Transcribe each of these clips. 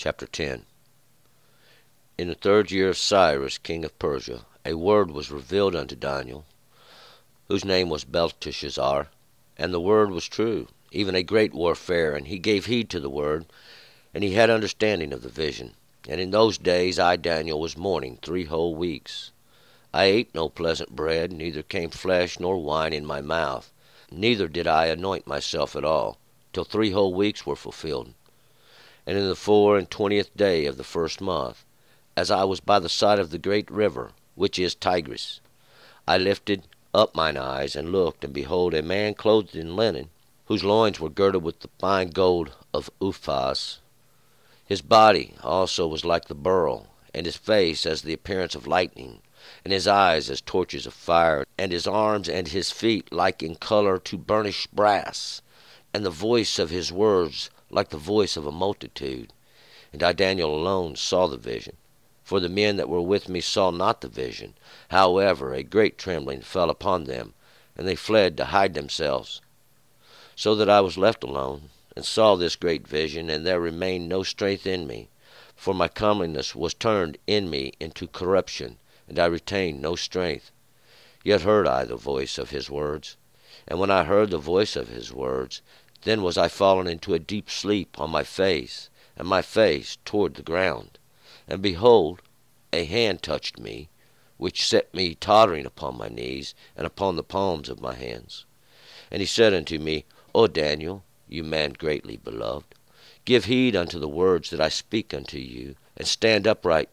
Chapter 10. In the 3rd year of Cyrus, king of Persia, a word was revealed unto Daniel, whose name was Belteshazzar. And the word was true, even a great warfare, and he gave heed to the word, and he had understanding of the vision. And in those days I, Daniel, was mourning 3 whole weeks. I ate no pleasant bread, neither came flesh nor wine in my mouth, neither did I anoint myself at all, till 3 whole weeks were fulfilled. And in the 24th day of the 1st month, as I was by the side of the great river, which is Tigris, I lifted up mine eyes, and looked, and behold, a man clothed in linen, whose loins were girded with the fine gold of Uphaz. His body also was like the beryl, and his face as the appearance of lightning, and his eyes as torches of fire, and his arms and his feet like in color to burnished brass, and the voice of his words like the voice of a multitude. And I, Daniel, alone saw the vision, for the men that were with me saw not the vision. However, a great trembling fell upon them, and they fled to hide themselves. So that I was left alone, and saw this great vision, and there remained no strength in me, for my comeliness was turned in me into corruption, and I retained no strength. Yet heard I the voice of his words, and when I heard the voice of his words, then was I fallen into a deep sleep on my face, and my face toward the ground. And behold, a hand touched me, which set me tottering upon my knees, and upon the palms of my hands. And he said unto me, O Daniel, you man greatly beloved, give heed unto the words that I speak unto you, and stand upright.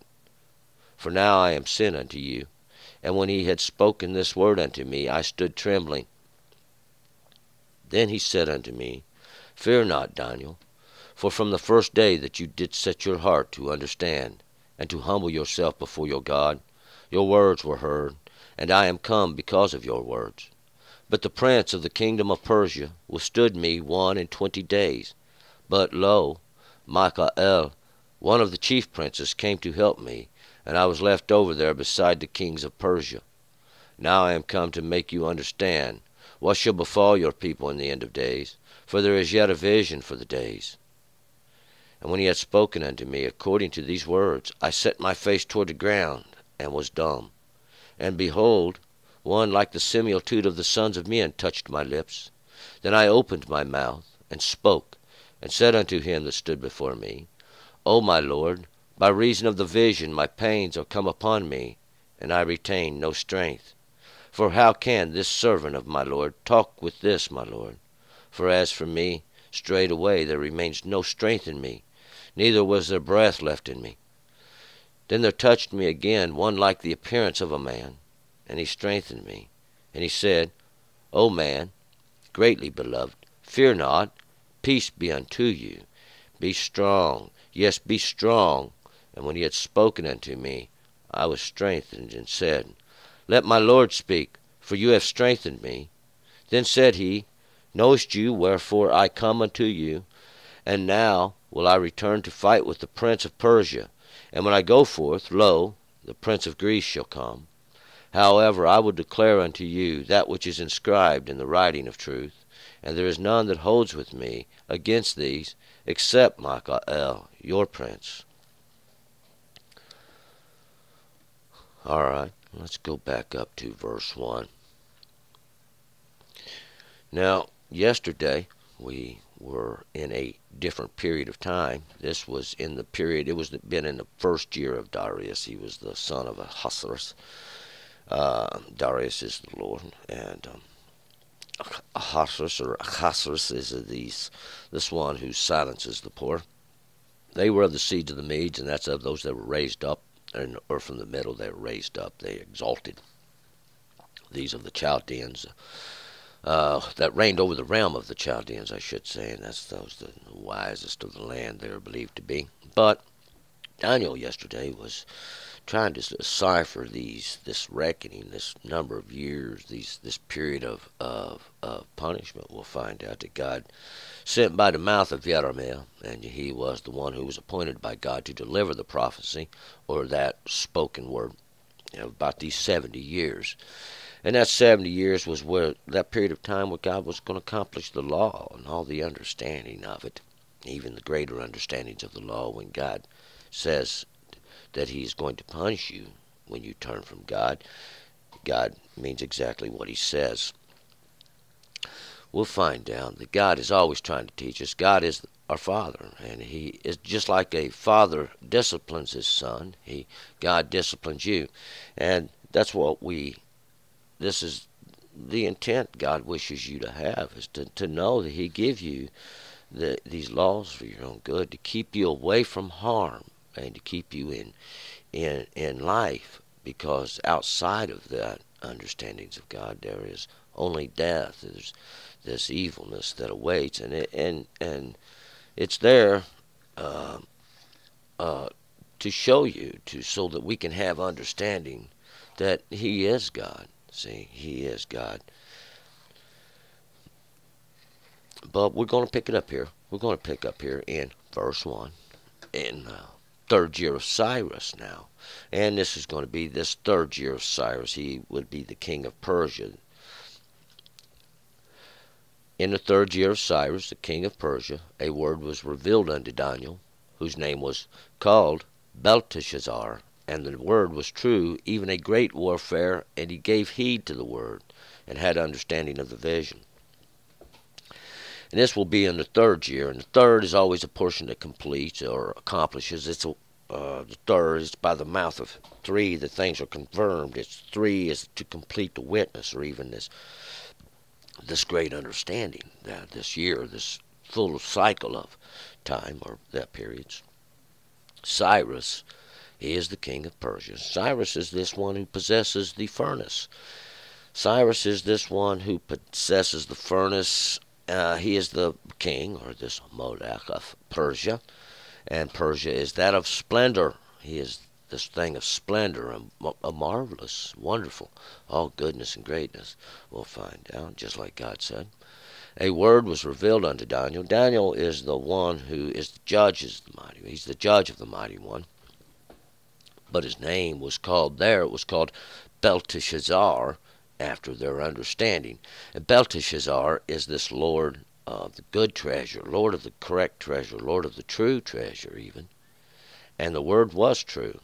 For now I am sent unto you. And when he had spoken this word unto me, I stood trembling. Then he said unto me, Fear not, Daniel, for from the first day that you did set your heart to understand, and to humble yourself before your God, your words were heard, and I am come because of your words. But the prince of the kingdom of Persia withstood me 21 days. But lo, Michael, one of the chief princes, came to help me, and I was left over there beside the kings of Persia. Now I am come to make you understand what shall befall your people in the end of days, for there is yet a vision for the days. And when he had spoken unto me according to these words, I set my face toward the ground, and was dumb. And behold, one like the similitude of the sons of men touched my lips. Then I opened my mouth, and spoke, and said unto him that stood before me, O my Lord, by reason of the vision my pains are come upon me, and I retain no strength. For how can this servant of my Lord talk with this my Lord? For as for me, straightway there remains no strength in me, neither was there breath left in me. Then there touched me again one like the appearance of a man, and he strengthened me. And he said, O man, greatly beloved, fear not, peace be unto you. Be strong, yes, be strong. And when he had spoken unto me, I was strengthened, and said, Let my Lord speak, for you have strengthened me. Then said he, Knowest you wherefore I come unto you? And now will I return to fight with the prince of Persia. And when I go forth, lo, the prince of Greece shall come. However, I will declare unto you that which is inscribed in the writing of truth, and there is none that holds with me against these, except Michael, your prince. All right, let's go back up to verse 1. Now, yesterday we were in a different period of time. This was in the period, it was been in the 1st year of Darius. He was the son of Ahasuerus. Darius is the Lord, and Ahasuerus is this one who silences the poor. They were of the seeds of the Medes, and that's of those that were raised up, or from the middle they were raised up, they exalted. These are the Chaldeans, that reigned over the realm of the Chaldeans, I should say, and that's those the wisest of the land they were believed to be. But Daniel yesterday was trying to decipher this reckoning, this number of years, this period of punishment. We'll find out that God sent by the mouth of Jeremiah, and he was the one who was appointed by God to deliver the prophecy, or that spoken word, about these 70 years. And that 70 years was where that period of time where God was going to accomplish the law and all the understanding of it. even the greater understandings of the law, when God says that He's going to punish you when you turn from God, God means exactly what He says. We'll find out that God is always trying to teach us. God is our Father, and He is just like a father disciplines his son. God disciplines you, and that's what this is the intent God wishes you to have, is to know that He gives you these laws for your own good, to keep you away from harm and to keep you in life, because outside of that understandings of God there is only death. There's this evilness that awaits, and it's there uh, uh, to show you, so that we can have understanding that He is God. See, He is God. But we're going to pick it up here. We're going to pick up here in verse 1, in third year of Cyrus now. And this is going to be this third year of Cyrus. He would be the king of Persia. In the third year of Cyrus, the king of Persia, a word was revealed unto Daniel, whose name was called Belteshazzar. And the word was true, even a great warfare, and he gave heed to the word, and had understanding of the vision. And this will be in the third year. And the third is always a portion that completes or accomplishes. The third is by the mouth of three that things are confirmed. It's three is to complete the witness, or even this great understanding that this year, this full cycle of time, or that periods. Cyrus, he is the king of Persia. Cyrus is this one who possesses the furnace. Cyrus is this one who possesses the furnace. He is the king, or this Molech of Persia, and Persia is that of splendor. He is this thing of splendor, a marvelous, wonderful, all goodness and greatness. We'll find out, just like God said. A word was revealed unto Daniel. Daniel is the one who is the judge, he's the judge of the mighty one. But his name was called there, it was called Belteshazzar, after their understanding. And Belteshazzar is this Lord of the good treasure, Lord of the correct treasure, Lord of the true treasure even. And the word was true,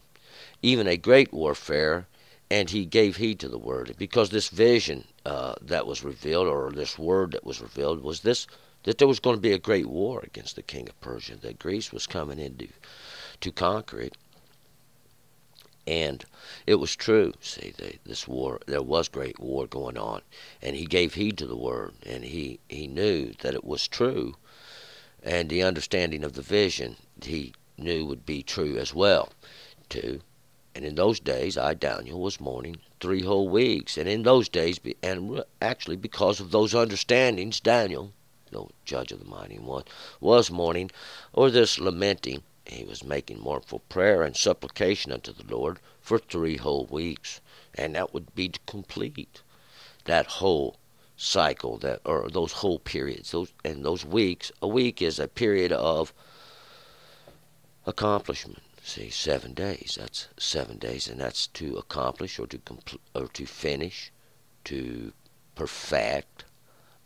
even a great warfare, and he gave heed to the word. Because this vision that was revealed, or this word that was revealed, was this, that there was going to be a great war against the king of Persia, that Greece was coming in to conquer it. And it was true. See, this war, there was great war going on, and he gave heed to the word, and he knew that it was true, and the understanding of the vision he knew would be true as well, too. And in those days, I, Daniel, was mourning 3 whole weeks. And in those days, and actually because of those understandings, Daniel, the judge of the mighty one, was mourning, or this lamenting. He was making mournful prayer and supplication unto the Lord for 3 whole weeks. And that would be to complete that whole cycle, or those whole periods, those weeks. A week is a period of accomplishment. See, 7 days. That's 7 days, and that's to accomplish, or to finish, to perfect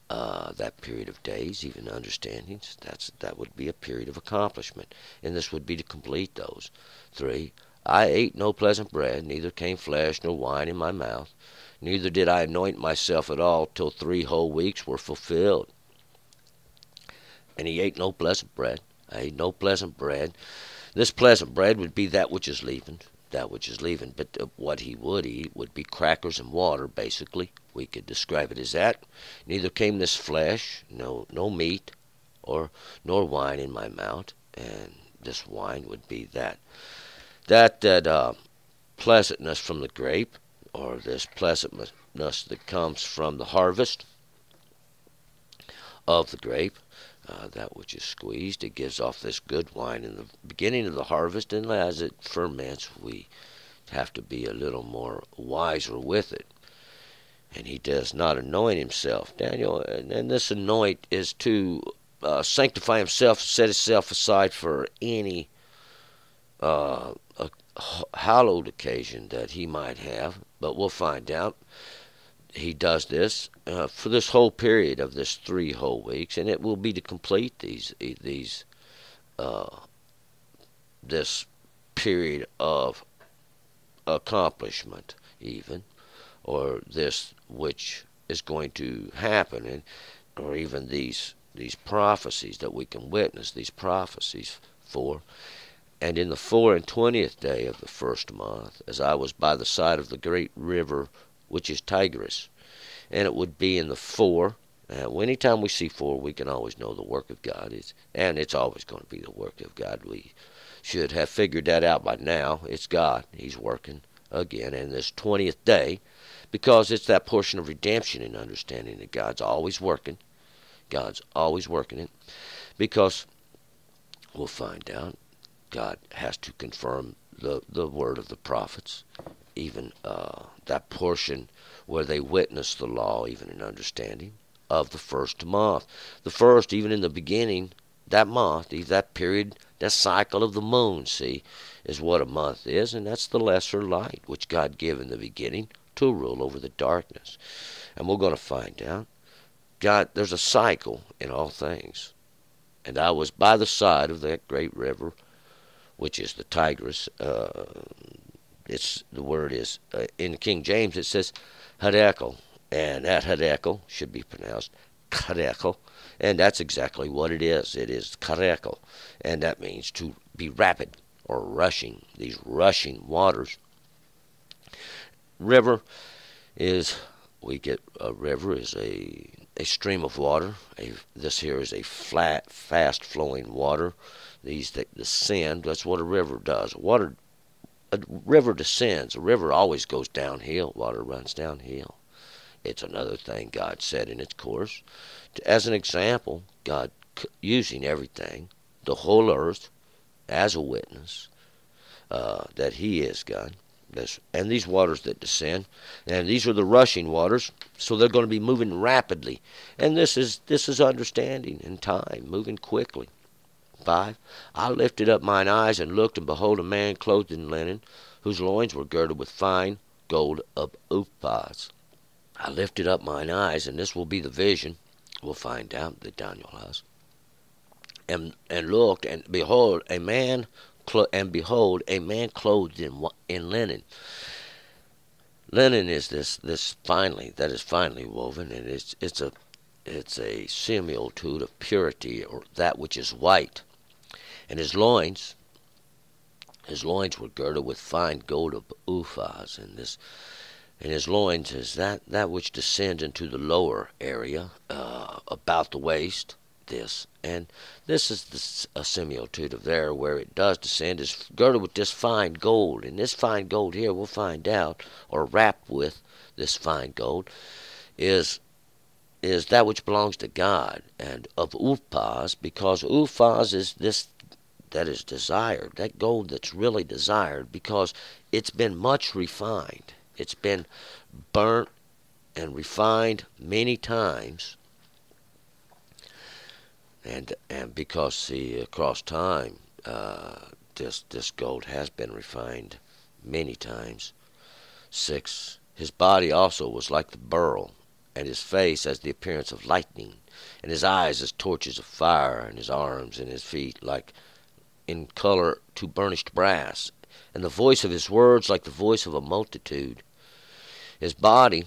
that period of days, even understandings. That would be a period of accomplishment, and this would be to complete those 3. I ate no pleasant bread, neither came flesh nor wine in my mouth, neither did I anoint myself at all till 3 whole weeks were fulfilled. And he ate no pleasant bread. I ate no pleasant bread. This pleasant bread would be that which is leavened, but what he would eat would be crackers and water, basically. We could describe it as that. Neither came this flesh, no meat, nor wine in my mouth, and this wine would be that pleasantness from the grape, or this pleasantness that comes from the harvest of the grape. That which is squeezed, it gives off this good wine in the beginning of the harvest, and as it ferments, we have to be a little more wiser with it. And he does not anoint himself, Daniel, and this anoint is to sanctify himself, set himself aside for any hallowed occasion that he might have. But we'll find out. He does this for this whole period of this 3 whole weeks, and it will be to complete these this period of accomplishment, even, or this which is going to happen, and or even these prophecies that we can witness, these prophecies for. And in the 24th day of the first month, as I was by the side of the great river, which is Tigris, and it would be in the 4. Anytime we see 4, we can always know the work of God is, and it's always going to be the work of God. We should have figured that out by now. It's God. He's working again in this 20th day, because it's that portion of redemption and understanding that God's always working. God's always working it, because we'll find out God has to confirm the word of the prophets, even that portion where they witness the law, even in understanding of the first month. The first, even in the beginning, that month, that period, that cycle of the moon, see, is what a month is, and that's the lesser light which God gave in the beginning to rule over the darkness. And we're going to find out God, there's a cycle in all things. And I was by the side of that great river, which is the Tigris. The word is, in King James it says Hadekel, and that Hadekel should be pronounced Karekel, and that's exactly what it is. It is Karekel, and that means to be rapid or rushing, these rushing waters. River is, we get a river is a stream of water. This here is a flat, fast-flowing water. These that descend, that's what a river does. A river descends. A river always goes downhill. Water runs downhill. It's another thing God said in its course. As an example, God using everything, the whole earth, as a witness that He is God. And these waters that descend, and these are the rushing waters, so they're going to be moving rapidly. And this is understanding in time, moving quickly. 5. I lifted up mine eyes and looked, and behold, a man clothed in linen, whose loins were girded with fine gold of Uphaz. I lifted up mine eyes, and this will be the vision. We'll find out that Daniel has. And looked, and behold, a man clothed in linen. Linen is this finely, that is finely woven, and it's a similitude of purity, or that which is white. And his loins were girded with fine gold of Uphaz, and his loins is that which descends into the lower area, about the waist. And this is a similitude of there where it does descend, is girded with this fine gold. And this fine gold here, we'll find out, or wrapped with this fine gold, is that which belongs to God, and of Uphaz, because Uphaz is this that is desired, that gold that's really desired, because it's been much refined. It's been burnt and refined many times. And because, see, across time, this gold has been refined many times. 6. His body also was like the beryl, and his face as the appearance of lightning, and his eyes as torches of fire, and his arms and his feet like in color to burnished brass, and the voice of his words like the voice of a multitude. His body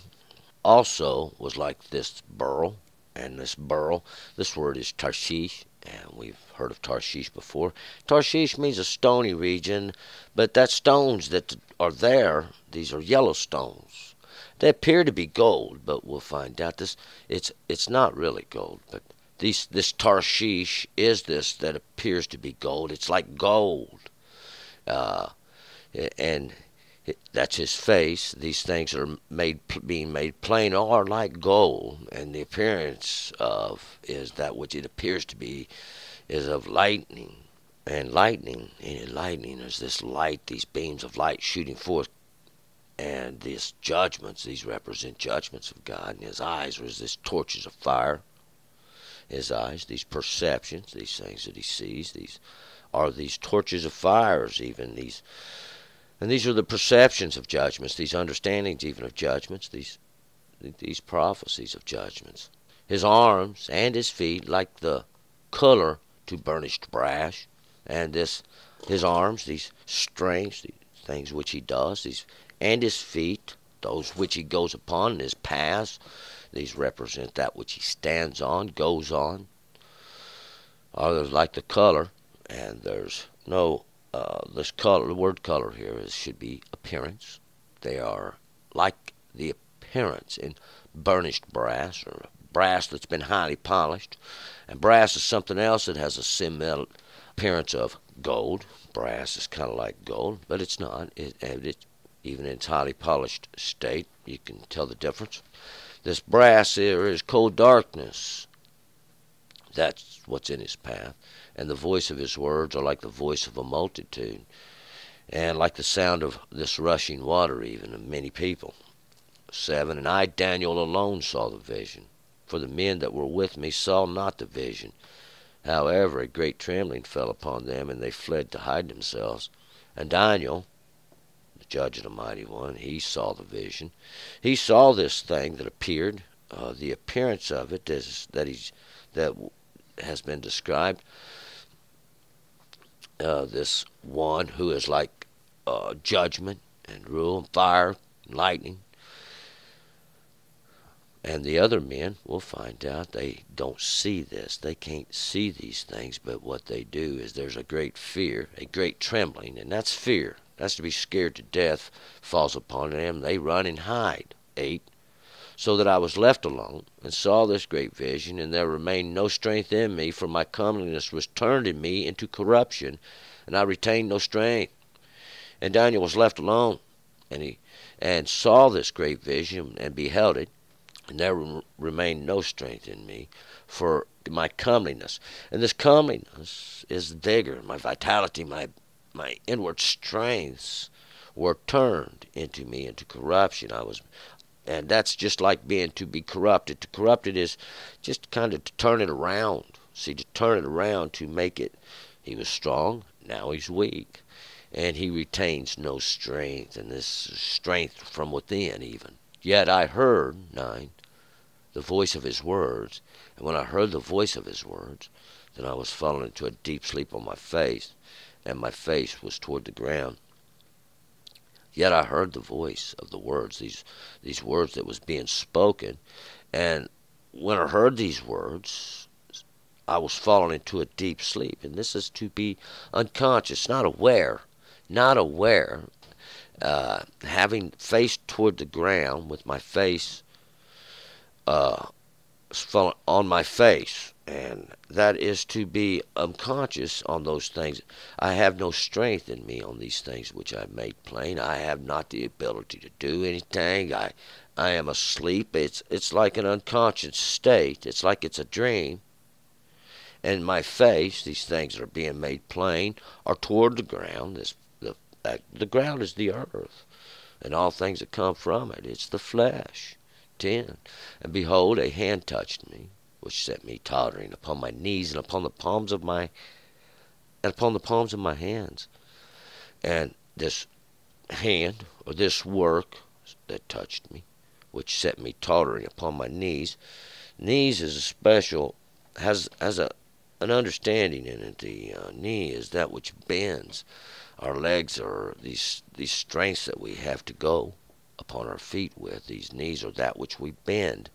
also was like this beryl, and this word is Tarshish, and we've heard of Tarshish before. Tarshish means a stony region, but that stones that are there, these are yellow stones. They appear to be gold, but we'll find out it's not really gold. But this Tarshish is this that appears to be gold. It's like gold, and that's his face. These things are being made plain are like gold, and the appearance of is that which it appears to be is of lightning. And lightning is this light, these beams of light shooting forth, and these judgments, these represent judgments of God. And his eyes was this torches of fire. His eyes, these perceptions, these things that he sees, these are these torches of fires, even these. And these are the perceptions of judgments, these understandings even of judgments, these prophecies of judgments. His arms and his feet like the color to burnished brass, And his arms, these strengths, these things which he does, and his feet, those which he goes upon, and his paths, these represent that which he stands on, goes on. Others like the color, and there's no this color. The word color here should be appearance. They are like the appearance in burnished brass, or brass that's been highly polished. And brass is something else that has a similar appearance of gold. Brass is kind of like gold, but it's not. Even in its highly polished state, you can tell the difference. This brass here is cold darkness. That's what's in his path. And the voice of his words are like the voice of a multitude, and like the sound of this rushing water, even of many people. 7. And I, Daniel, alone saw the vision, for the men that were with me saw not the vision. However, a great trembling fell upon them, and they fled to hide themselves. And Daniel, the judge of the mighty one, he saw the vision. He saw this thing that appeared. The appearance of it is that has been described. This one who is like judgment and rule and fire and lightning. And the other men, we'll find out, they don't see this. They can't see these things, but what they do is there's a great fear, a great trembling, and that's fear. That's to be scared to death falls upon them. They run and hide. 8. So that I was left alone, and saw this great vision, and there remained no strength in me, for my comeliness was turned in me into corruption, and I retained no strength. And Daniel was left alone, and saw this great vision, and beheld it, and there remained no strength in me, for my comeliness. And this comeliness is vigor, my vitality, my inward strengths were turned into me into corruption. And that's just like to be corrupted. To corrupt it is just kind of to turn it around. See, to turn it around to make it. He was strong, now he's weak. And he retains no strength, and this strength from within even. Yet I heard, 9, the voice of his words. And when I heard the voice of his words, then I was fallen into a deep sleep on my face, and my face was toward the ground. Yet I heard the voice of the words, these words that was being spoken. And when I heard these words, I was fallen into a deep sleep. And this is to be unconscious, not aware, having face toward the ground with my face fallen on my face. And that is to be unconscious on those things. I have no strength in me on these things which I made plain. I have not the ability to do anything. I am asleep. It's like an unconscious state. It's like it's a dream. And my face, these things that are being made plain, are toward the ground. The ground is the earth, and all things that come from it. It's the flesh. 10. And behold, a hand touched me, which set me tottering upon my knees and upon the palms of my hands. And this hand, or this work that touched me, which set me tottering upon my knees. Knees is a special, has an understanding in it. The knee is that which bends. Our legs are these strengths that we have to go upon our feet with. These knees are that which we bend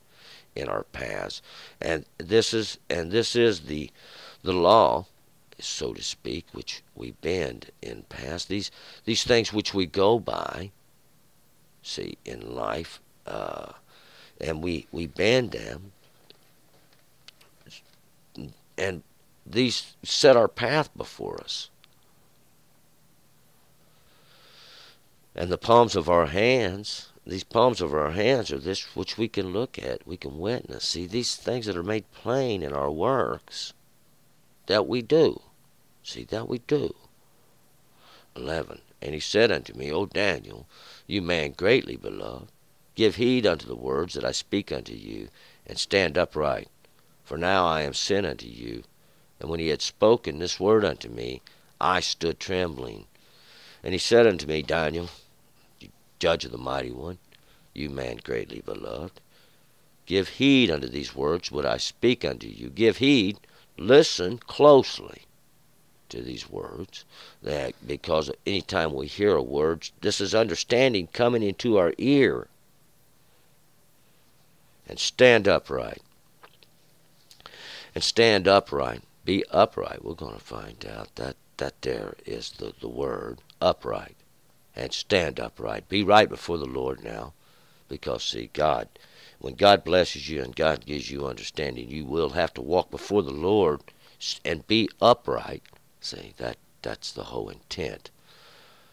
in our paths, and this is the law, so to speak, which we bend in paths. These things which we go by, see, in life, and we bend them, and these set our path before us. And the palms of our hands, these palms of our hands are this which we can look at, we can witness. See, these things that are made plain in our works, that we do. See, that we do. 11. And he said unto me, O Daniel, you man greatly beloved, give heed unto the words that I speak unto you, and stand upright. For now I am sent unto you. And when he had spoken this word unto me, I stood trembling. And he said unto me, Daniel, judge of the mighty one, you man greatly beloved, give heed unto these words what I speak unto you. Give heed, listen closely. to these words, that because any time we hear a word, this is understanding coming into our ear. And stand upright. And stand upright. Be upright. We're going to find out that there is the word upright. And stand upright. Be right before the Lord now. Because, see, God, when God blesses you and God gives you understanding, you will have to walk before the Lord and be upright. See, that's the whole intent.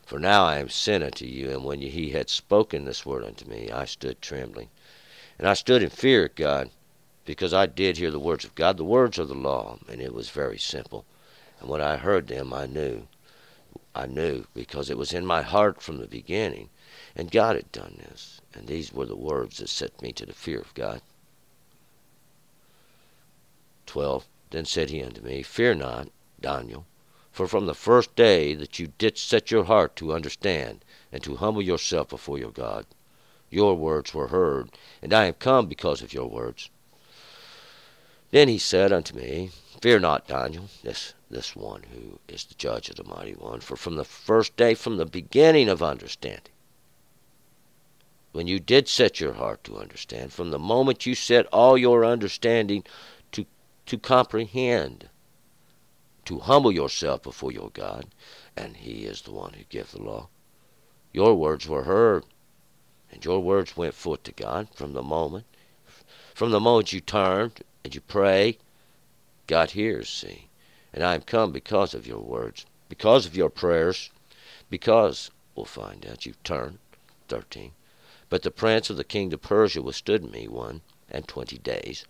For now I am sent unto you, and when he had spoken this word unto me, I stood trembling. And I stood in fear of God, because I did hear the words of God, the words of the law, and it was very simple. And when I heard them, I knew, because it was in my heart from the beginning, and God had done this. And these were the words that set me to the fear of God. 12. Then said he unto me, Fear not, Daniel, for from the first day that you did set your heart to understand, and to humble yourself before your God, your words were heard, and I am come because of your words. Then he said unto me, Fear not, Daniel, this one who is the judge of the mighty one, for from the first day, from the beginning of understanding, when you did set your heart to understand, from the moment you set all your understanding to comprehend, to humble yourself before your God, and he is the one who gives the law, your words were heard, and your words went forth to God from the moment you turned and you pray, God hears, see. And I am come because of your words, because of your prayers, because, we'll find out, you've turned. 13. But the prince of the kingdom of Persia withstood me 21 days.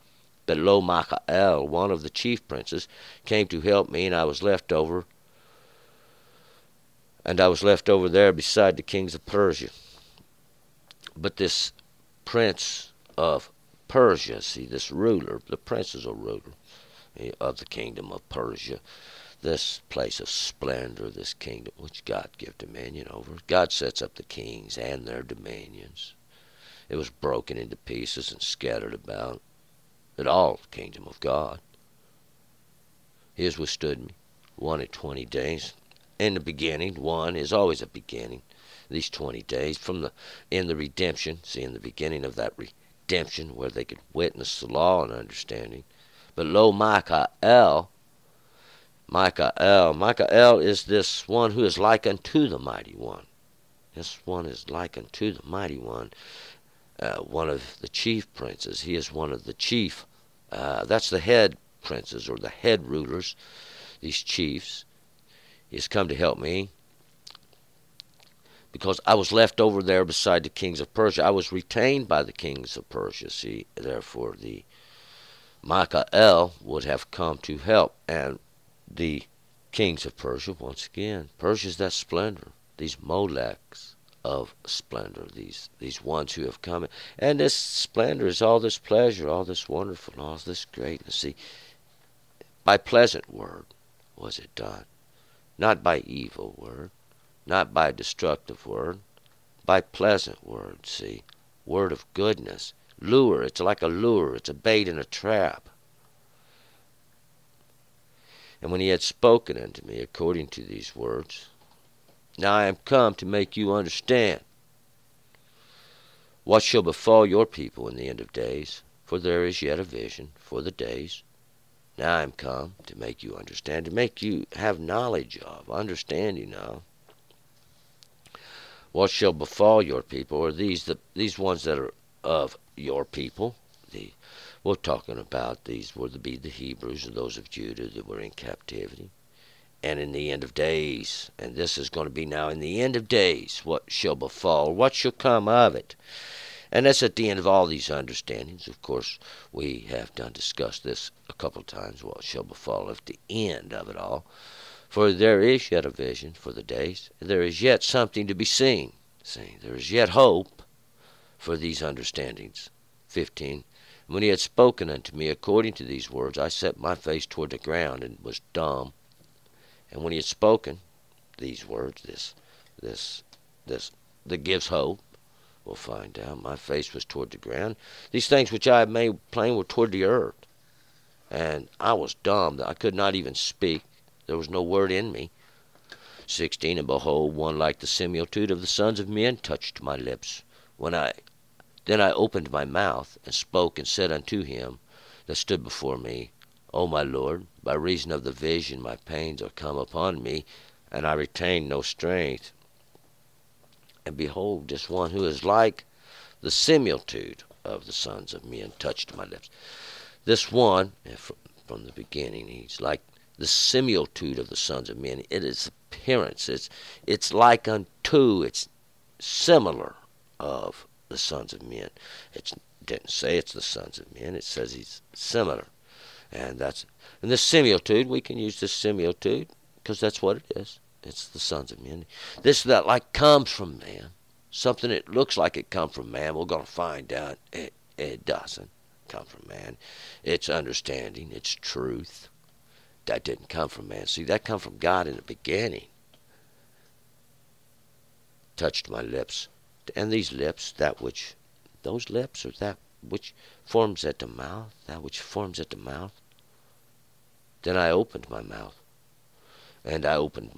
But lo, Michael, one of the chief princes, came to help me, and I was left over there beside the kings of Persia. But this prince of Persia, see, this ruler, the prince is a ruler of the kingdom of Persia, this place of splendor, this kingdom which God gave dominion over. God sets up the kings and their dominions. It was broken into pieces and scattered about. It all the kingdom of God. He has withstood me 20 days. In the beginning, one is always a beginning. These 20 days in the redemption, see, in the beginning of that redemption where they could witness the law and understanding. But lo, Michael is this one who is like unto the mighty one. This one is like unto the mighty one. One of the chief princes. He is one of the chief, that's the head princes or the head rulers, these chiefs. He has come to help me because I was left over there beside the kings of Persia. I was retained by the kings of Persia. See, therefore the Michael would have come to help. And the kings of Persia, once again, Persia's that splendor, these Molechs of splendor, these ones who have come. And this splendor is all this pleasure, all this wonderful, all this greatness. See, by pleasant word was it done, not by evil word, not by destructive word, by pleasant word, see, word of goodness. Lure, it's like a lure, it's a bait and a trap. And when he had spoken unto me according to these words, now I am come to make you understand what shall befall your people in the end of days, for there is yet a vision for the days. Now I am come to make you understand, to make you have knowledge of, understanding of, what shall befall your people, or these ones that are of your people. We're talking about these would be the Hebrews or those of Judah that were in captivity. And in the end of days, and this is going to be now in the end of days, what shall befall, what shall come of it. And that's at the end of all these understandings. Of course, we have discussed this a couple of times, what shall befall at the end of it all. For there is yet a vision for the days, and there is yet something to be seen. See, there is yet hope for these understandings. 15. When he had spoken unto me according to these words, I set my face toward the ground and was dumb. And when he had spoken these words, this that gives hope, we'll find out, my face was toward the ground. These things which I have made plain were toward the earth. And I was dumb, I could not even speak. There was no word in me. 16, and behold, one like the similitude of the sons of men touched my lips. Then I opened my mouth, and spoke, and said unto him that stood before me, O my Lord, by reason of the vision my pains are come upon me, and I retain no strength. And behold, this one who is like the similitude of the sons of men touched my lips. This one, from the beginning, he's like the similitude of the sons of men. It is appearance. It's like unto. It's similar of the sons of men. It didn't say it's the sons of men. It says he's similar, and this similitude. We can use this similitude because that's what it is. It's the sons of men. This that like comes from man. Something that looks like it comes from man. We're going to find out it doesn't come from man. It's understanding. It's truth. That didn't come from man. See, that come from God in the beginning. Touched my lips. And these lips, those lips are that which forms at the mouth, that which forms at the mouth. Then I opened my mouth. And I opened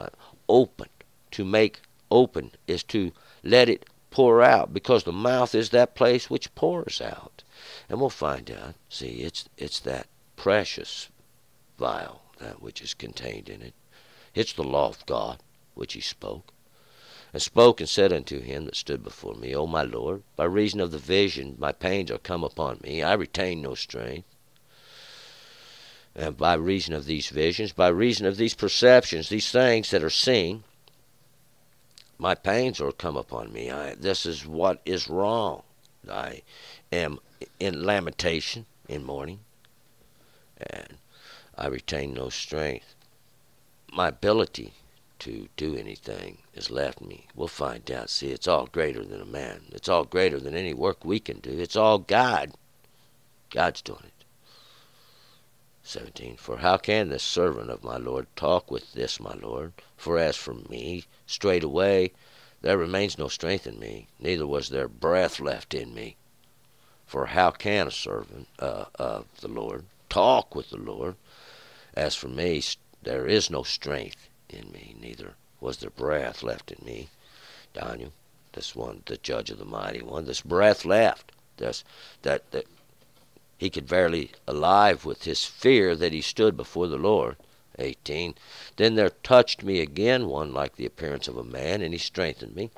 to make open is to let it pour out, because the mouth is that place which pours out. And we'll find out. See, it's that precious vial, that which is contained in it. It's the law of God, which he spoke. And spoke and said unto him that stood before me, O my Lord, by reason of the vision my pains are come upon me. I retain no strength. And by reason of these visions, by reason of these perceptions, these things that are seen, my pains are come upon me. This is what is wrong. I am in lamentation, in mourning, and I retain no strength. My ability to do anything has left me. We'll find out. See, it's all greater than a man. It's all greater than any work we can do. It's all God. God's doing it. 17, for how can this servant of my Lord talk with this my Lord? For as for me, straightway there remains no strength in me, neither was there breath left in me. For how can a servant of the Lord talk with the Lord? As for me, there is no strength in me, neither was there breath left in me. Daniel, this one, the judge of the mighty one, this breath left. That he could verily alive with his fear that he stood before the Lord. 18. Then there touched me again one like the appearance of a man, and he strengthened me.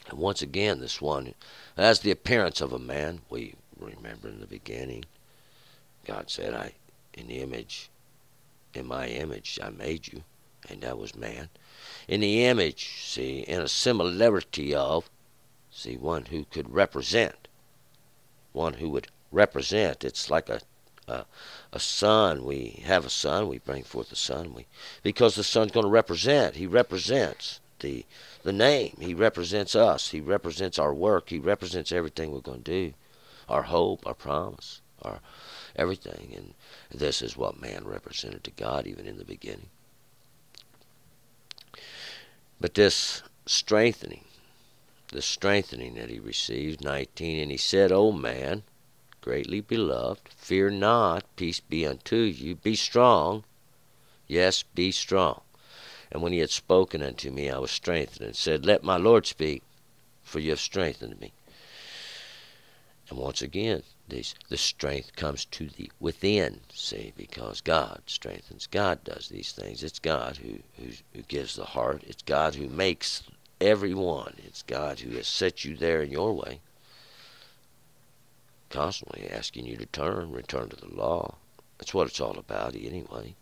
And once again this one has the appearance of a man. We remember in the beginning, God said, in my image I made you, and that was man. In the image, see, in a similarity of, see, one who could represent, one who would represent. It's like a son. We have a son. We bring forth a son. Because the son's going to represent. He represents the name. He represents us. He represents our work. He represents everything we're going to do. Our hope, our promise, our everything. And this is what man represented to God even in the beginning. But this strengthening that he received, 19, and he said, O man, greatly beloved, fear not, peace be unto you, be strong, yes, be strong. And when he had spoken unto me, I was strengthened, and said, Let my Lord speak, for you have strengthened me. And once again, the strength comes to the within, see, because God strengthens. God does these things. It's God who gives the heart. It's God who makes everyone. It's God who has set you there in your way, constantly asking you to return to the law. That's what it's all about anyway.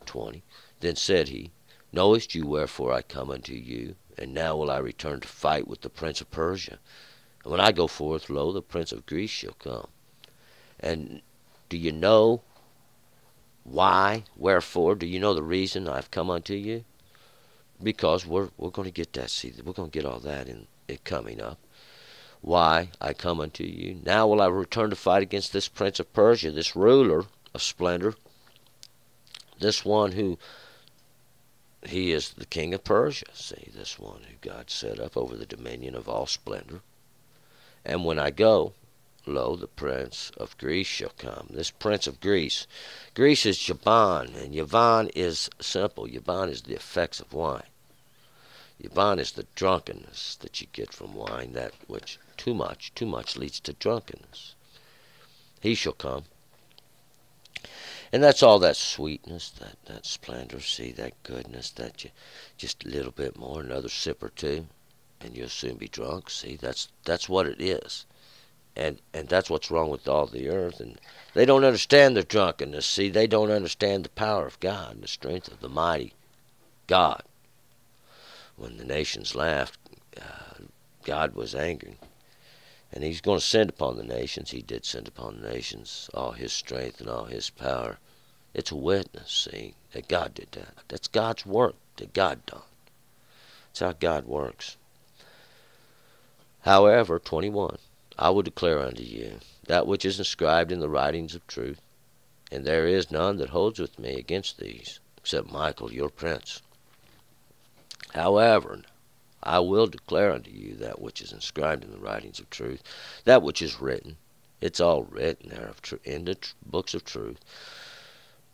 20. Then said he, Knowest you wherefore I come unto you? And now will I return to fight with the prince of Persia. And when I go forth, lo, the prince of Greece shall come. And do you know why, wherefore? Do you know the reason I've come unto you? Because we're going to get that. See, we're going to get all that in it coming up. Why I come unto you. Now will I return to fight against this prince of Persia, this ruler of splendor, this one who, he is the king of Persia. See, this one who God set up over the dominion of all splendor. And when I go, Lo, the prince of Greece shall come. This prince of Greece. Greece is Yavan, and Yavan is simple. Yavan is the effects of wine. Yavan is the drunkenness that you get from wine, that which too much leads to drunkenness. He shall come. And that's all that sweetness, that splendor, see, that goodness, that you just a little bit more, another sip or two, and you'll soon be drunk. See, that's what it is. And that's what's wrong with all the earth. And they don't understand their drunkenness. See, they don't understand the power of God and the strength of the mighty God. When the nations laughed, God was angry. And he's going to send upon the nations. He did send upon the nations all his strength and all his power. It's a witness, see, that God did that. That's God's work that God done. That's how God works. However, 21, I will declare unto you that which is inscribed in the writings of truth, and there is none that holds with me against these, except Michael your prince. However, I will declare unto you that which is inscribed in the writings of truth, that which is written. It's all written there in the books of truth.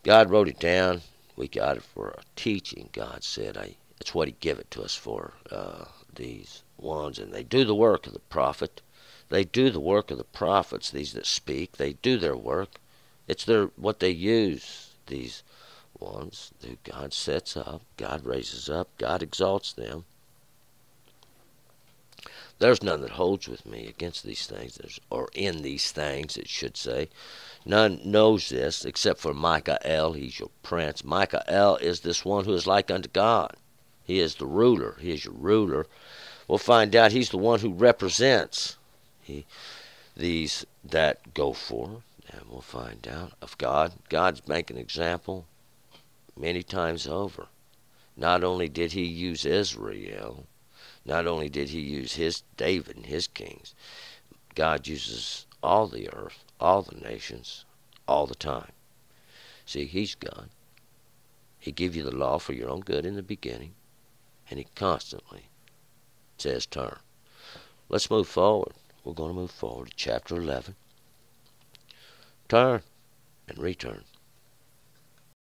God wrote it down. We got it for a teaching. God said, it's what he gave it to us for, these ones. And they do the work of the prophet. They do the work of the prophets, these that speak. They do their work. It's what they use, these ones that God sets up, God raises up, God exalts them. There's none that holds with me against these things, or in these things, it should say. None knows this except for Michael. He's your prince. Michael is this one who is like unto God. He is the ruler. He is your ruler. We'll find out he's the one who represents these that go for, and we'll find out of God. God's making an example many times over. Not only did he use Israel, not only did he use David and his kings, God uses all the earth, all the nations, all the time. See, he's God. He gives you the law for your own good in the beginning, and he constantly says turn. Let's move forward. We're going to move forward to chapter 11. Turn and return.